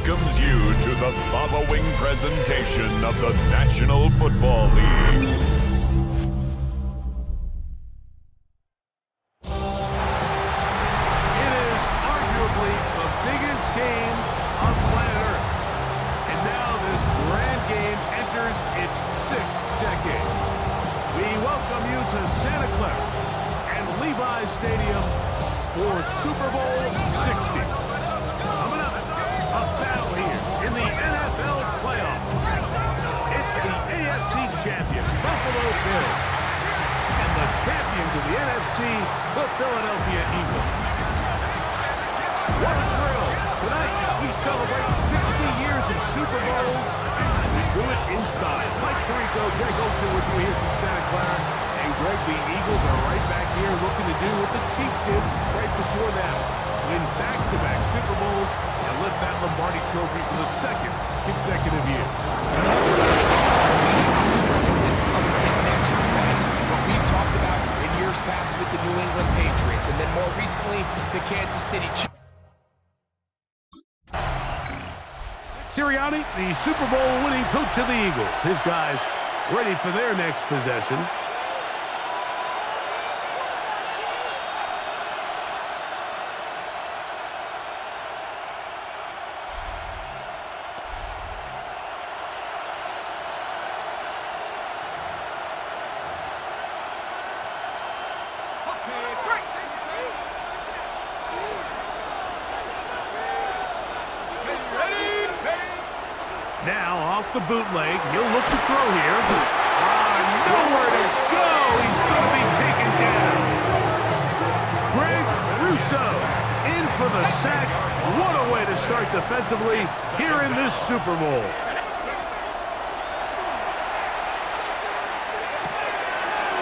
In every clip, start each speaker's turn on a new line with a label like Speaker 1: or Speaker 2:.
Speaker 1: welcomes you to the following presentation of the National Football League.
Speaker 2: It is arguably the biggest game on planet Earth. And now this grand game enters its 6th decade. We welcome you to Santa Clara and Levi's Stadium for Super Bowl 60. Coming up, a battle here in the NFL playoffs. It's the AFC champion, Buffalo Bills, and the champions of the NFC, the Philadelphia Eagles. What a thrill! Tonight, we celebrate 60 years of Super Bowls, and we do it in style. Mike Tirico, Greg Olsen with you here from Santa Clara. And Greg, the Eagles are right back here looking to do what the Chiefs did right before them. Win back-to-back Super Bowls and lift that Lombardi Trophy for the 2nd consecutive year.
Speaker 3: What we've talked about in years past with the New England Patriots, and then more recently, the Kansas City Chiefs.
Speaker 2: Sirianni, the Super Bowl winning coach of the Eagles. His guys ready for their next possession. Now, off the bootleg, he'll look to throw here. Nowhere to go! He's going to be taken down. Greg Russo in for the sack. What a way to start defensively here in this Super Bowl.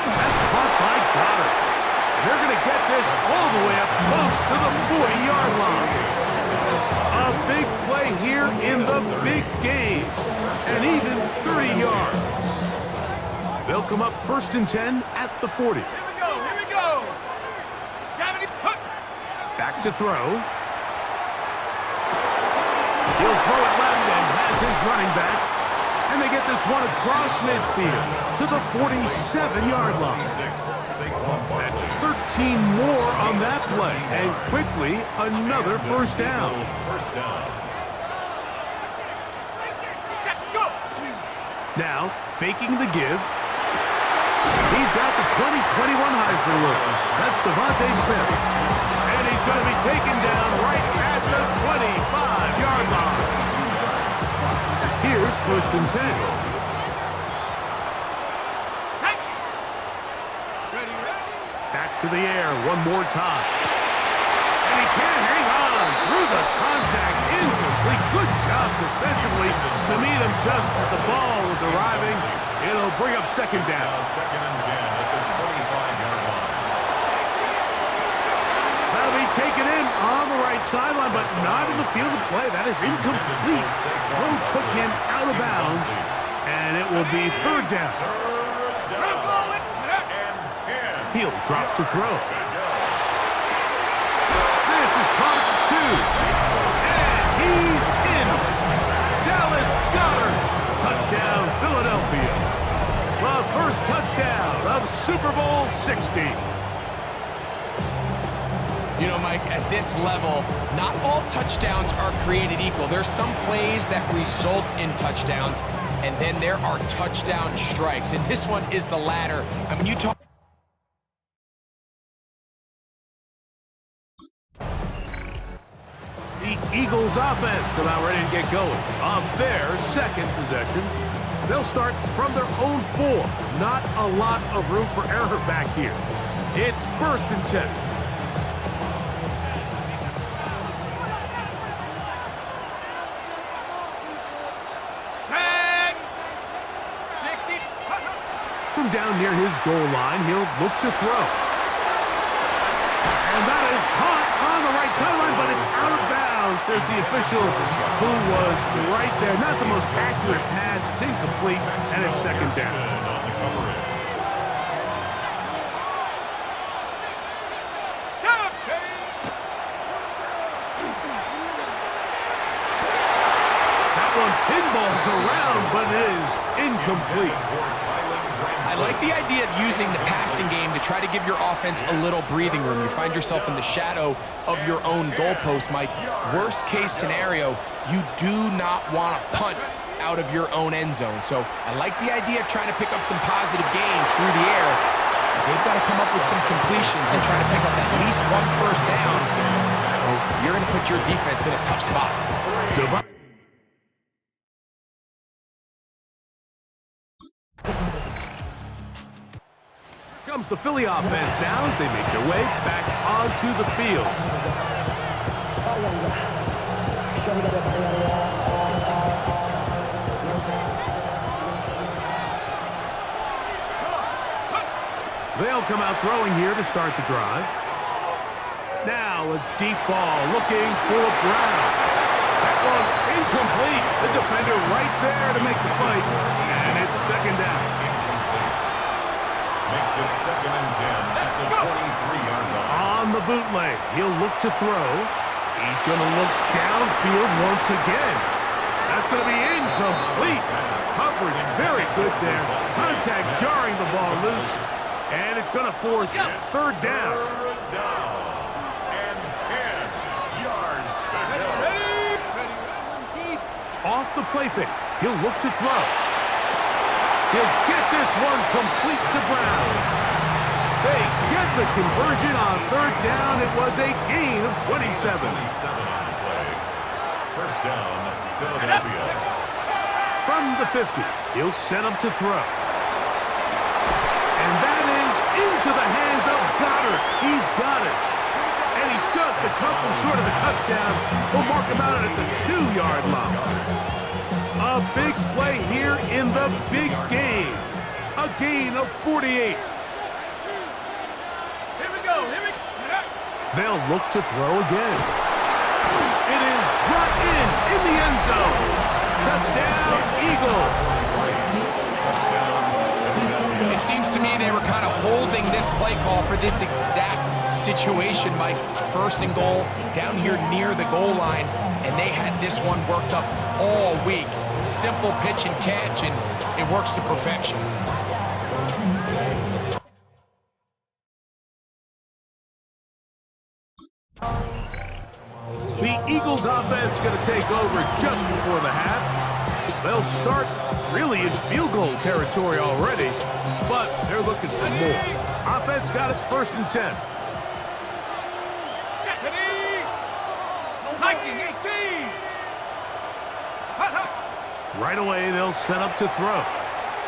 Speaker 2: That's caught by Goddard. And they're going to get this all the way up close to the 40-yard line. A big play here in the big game, and even 30 yards. They'll come up 1st and 10 at the 40.
Speaker 4: Here we go. 70.
Speaker 2: Back to throw. He'll throw it left and has his running back. And they get this one across midfield to the 47-yard line. That's 13 more on that play. And quickly, another first down. Now, faking the give. He's got the 2021 Heisman winner. That's Devontae Smith. And he's going to be taken down right at the 25-yard line. Here's 1st and 10. Back to the air one more time. And he can't hang on through the contact. Incomplete. Good job defensively to meet him just as the ball was arriving. It'll bring up 2nd down.
Speaker 1: 2nd and 10 at the 25-yard line.
Speaker 2: That'll be taken in on the right sideline, but not in the field of play. That is incomplete. Throw took him out of bounds, and it will be 3rd down. He'll drop to throw. This is caught at 2. And he's in. Dallas Goddard. Touchdown, Philadelphia. The first touchdown of Super Bowl 60.
Speaker 3: You know, Mike, at this level, not all touchdowns are created equal. There's some plays that result in touchdowns, and then there are touchdown strikes. And this one is the latter. I mean, you talk...
Speaker 2: The Eagles offense about ready to get going on their 2nd possession. They'll start from their own 4. Not a lot of room for error back here. It's 1st and 10. From down near his goal line, he'll look to throw. And that is caught on the right sideline, but it's out of bounds, says the official who was right there. Not the most accurate pass. It's incomplete, and it's 2nd down. pinballs around, but it is incomplete.
Speaker 3: I like the idea of using the passing game to try to give your offense a little breathing room. You find yourself in the shadow of your own goalpost, Mike. Worst case scenario, you do not want to punt out of your own end zone. So I like the idea of trying to pick up some positive gains through the air. They've got to come up with some completions and try to pick up at least one first down. Or you're going to put your defense in a tough spot.
Speaker 2: Here comes the Philly offense now as they make their way back onto the field. They'll come out throwing here to start the drive. Now a deep ball looking for Brown. That one incomplete. The defender right there to make the fight. And it's second down.
Speaker 1: Makes it 2nd and 10 at the 23-yard line.
Speaker 2: On the bootleg, he'll look to throw. He's going to look downfield once again. That's going to be incomplete. Coverage very good there. Contact jarring the ball loose. And it's going to force third down.
Speaker 1: Third down and 10 yards to go.
Speaker 2: Off the play fake, he'll look to throw. He'll get this one complete to Brown. They get the conversion on third down. It was a gain of 27.
Speaker 1: 27 on the play. First down, Philadelphia.
Speaker 2: From the 50, he'll set him to throw. And that is into the hands of Goddard. He's got it. And he's just a couple short of a touchdown. We'll mark him out at the 2-yard line. A big play here in the big game. A gain of 48.
Speaker 4: Here we go.
Speaker 2: They'll look to throw again. It is brought in the end zone. Touchdown, Eagles.
Speaker 3: It seems to me they were kind of holding this play call for this exact situation, Mike. First and goal, down here near the goal line, and they had this one worked up all week. Simple pitch and catch, and it works to perfection.
Speaker 2: The Eagles offense going to take over just before the half. They'll start really in field goal territory already, but they're looking for more. Offense got it, 1st and 10.
Speaker 4: Ready? 1918.
Speaker 2: Right away, they'll set up to throw.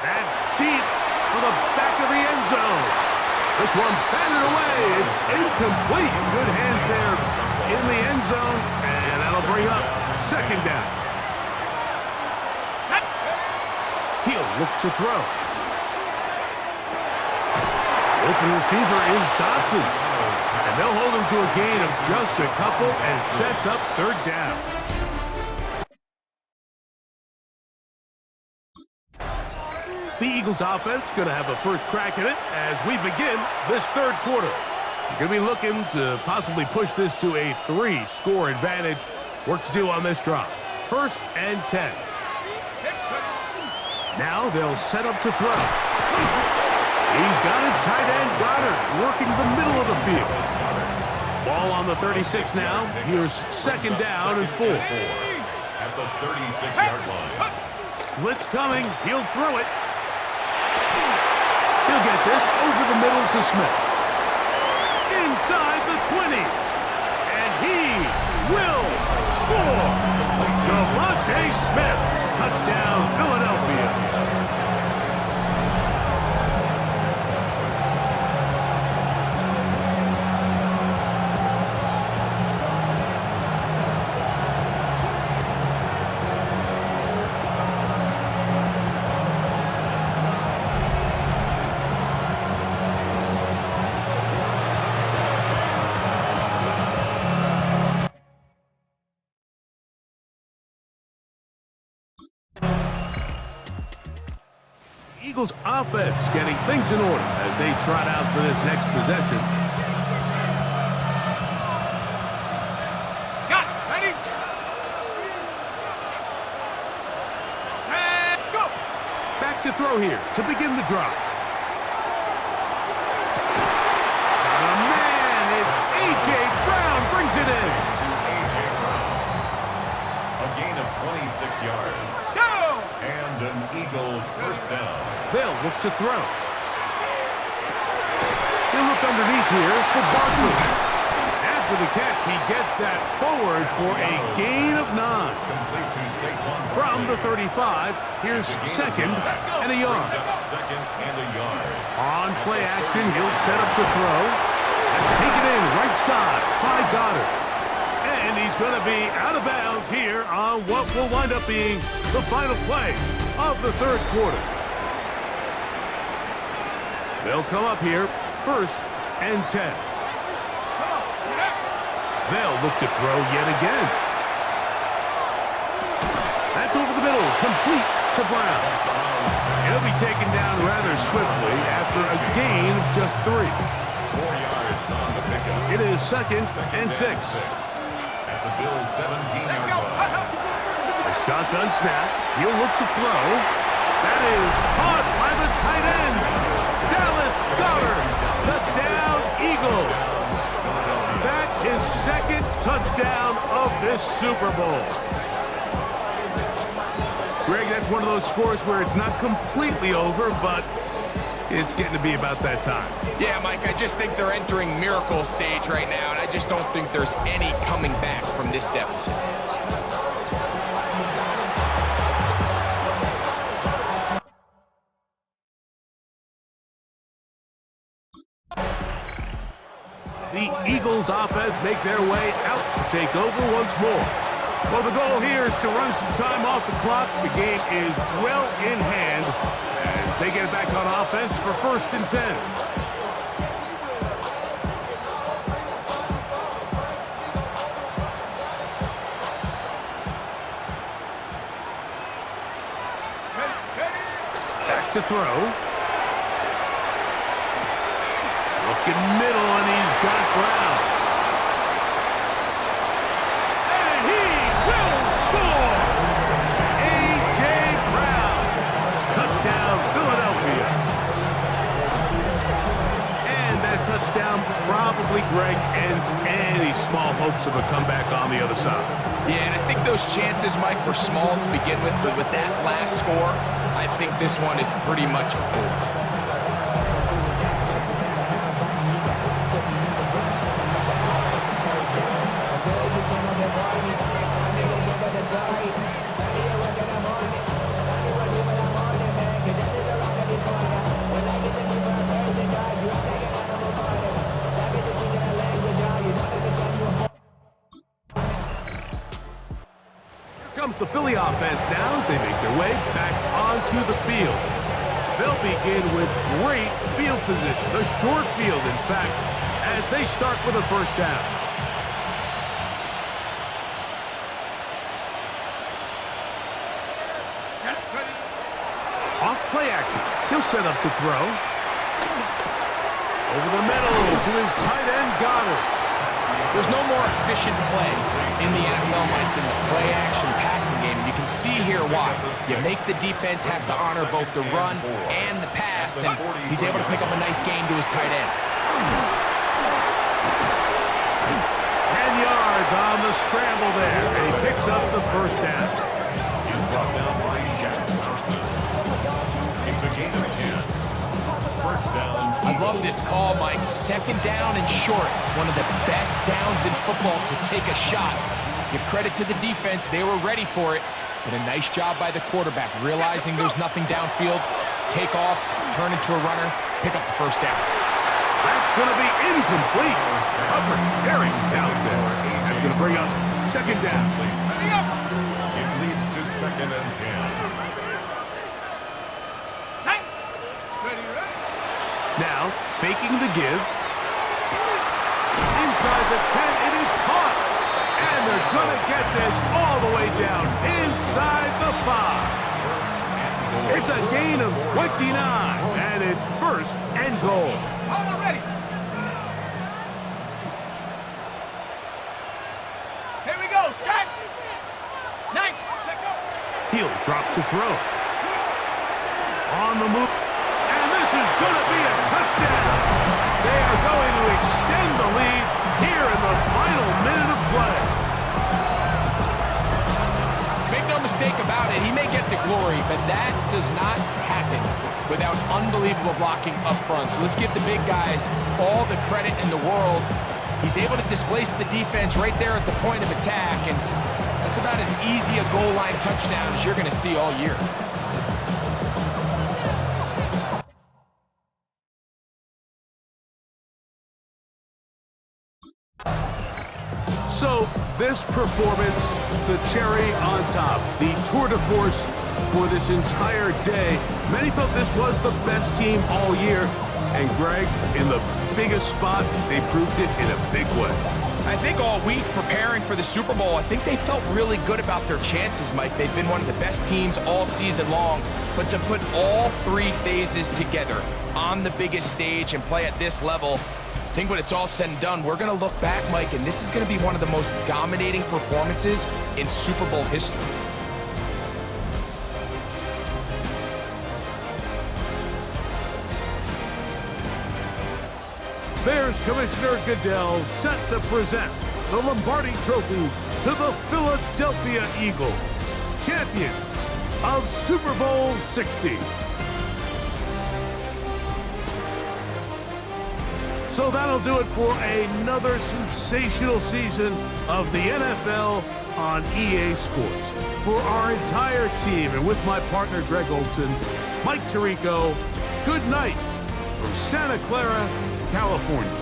Speaker 2: That's deep for the back of the end zone. This one batted away. It's incomplete. Good hands there in the end zone, and that'll bring up second down. He'll look to throw. Open receiver is Dotson. And they'll hold him to a gain of just a couple and sets up third down. The Eagles offense going to have a first crack at it as we begin this third quarter. You're going to be looking to possibly push this to a 3-score advantage. Work to do on this drive. 1st and 10. Now they'll set up to throw. He's got his tight end Goddard working the middle of the field. Ball on the 36 now. Here's second down and 4.
Speaker 1: At the 36-yard line.
Speaker 2: Blitz coming. He'll throw it. He'll get this over the middle to Smith. Inside the 20. And he will score. Devontae Smith. Touchdown, Philadelphia. Eagles offense getting things in order as they trot out for this next possession.
Speaker 4: Got it. Ready?
Speaker 2: throw here to begin the drive. Oh, man, it's A.J. Brown brings it in.
Speaker 1: To A.J. Brown. A gain of 26 yards.
Speaker 4: Go!
Speaker 1: And an Eagles first down.
Speaker 2: They'll look to throw. He'll look underneath here for Barkley. After the catch, he gets that forward for a gain of 9.
Speaker 1: Complete to Saquon
Speaker 2: From the
Speaker 1: Barkley.
Speaker 2: 35, here's second and a yard.
Speaker 1: Brings up second and a yard.
Speaker 2: On play action, he'll set up to throw. That's taken in right side by Goddard. And he's going to be out of bounds here on what will wind up being the final play of the third quarter. They'll come up here, first and 10. They'll look to throw yet again. That's over the middle, complete to Brown. He'll be taken down rather swiftly after a gain of just 3.
Speaker 1: 4 yards on the pickup.
Speaker 2: It is second and 6.
Speaker 1: At the Bills' 17-yard line.
Speaker 2: A shotgun snap. He'll look to throw. That is caught by the tight end. Dallas Goddard. Touchdown, Eagles. That is second touchdown of this Super Bowl. Greg, that's one of those scores where it's not completely over, but it's getting to be about that time.
Speaker 3: Yeah, Mike, I just think they're entering miracle stage right now, and I just don't think there's any coming back from this deficit.
Speaker 2: The Eagles offense make their way out to take over once more. Well, the goal here is to run some time off the clock. The game is well in hand as they get back on offense for first and 10. Back to throw. Looking middle, and he's got Brown. And he will score! A.J. Brown. Touchdown, Philadelphia. And that touchdown probably, Greg, ends any small hopes of a comeback on the other side.
Speaker 3: Yeah, and I think those chances, Mike, were small to begin with, but with that last score, I think this one is pretty much over.
Speaker 2: Comes the Philly offense now as they make their way back onto the field. They'll begin with great field position, a short field, in fact, as they start with a first down. Off play action, he'll set up to throw. Over the middle to his tight end, Goddard.
Speaker 3: There's no more efficient play in the NFL, Mike, than the play-action passing game. And you can see here why. You make the defense have to honor both the run and the pass, and he's able to pick up a nice gain to his tight end.
Speaker 2: 10 yards on the scramble there, and he picks up the first down.
Speaker 1: He's brought down by Shaq Thompson. It's a gain of 10. First down.
Speaker 3: I love this call, Mike. Second down and short. One of the best downs in football to take a shot. Give credit to the defense. They were ready for it. But a nice job by the quarterback, realizing there's nothing downfield. Take off, turn into a runner, pick up the first down.
Speaker 2: That's going to be incomplete. Coverage very stout there. That's going to bring up second down.
Speaker 1: It leads to second and 10.
Speaker 2: Now, faking the give. Inside the 10, it is caught. And they're going to get this all the way down inside the 5. It's a gain of 29, and it's first and goal.
Speaker 4: Already. Here we go, set. Nice. Check go.
Speaker 2: He'll drop to throw. On the move. And this is going to be a touchdown. They are going to extend the lead here in the final minute of play.
Speaker 3: Make no mistake about it, he may get the glory, but that does not happen without unbelievable blocking up front. So let's give the big guys all the credit in the world. He's able to displace the defense right there at the point of attack, and that's about as easy a goal line touchdown as you're going to see all year.
Speaker 2: So this performance, the cherry on top, the tour de force for this entire day. Many felt this was the best team all year. And Greg, in the biggest spot, they proved it in a big way.
Speaker 3: I think all week preparing for the Super Bowl, I think they felt really good about their chances, Mike. They've been one of the best teams all season long. But to put all three phases together on the biggest stage and play at this level, I think when it's all said and done, we're going to look back, Mike, and this is going to be one of the most dominating performances in Super Bowl history.
Speaker 2: There's Commissioner Goodell set to present the Lombardi Trophy to the Philadelphia Eagles, champions of Super Bowl 60. So that'll do it for another sensational season of the NFL on EA Sports. For our entire team and with my partner Greg Olson, Mike Tirico, good night from Santa Clara, California.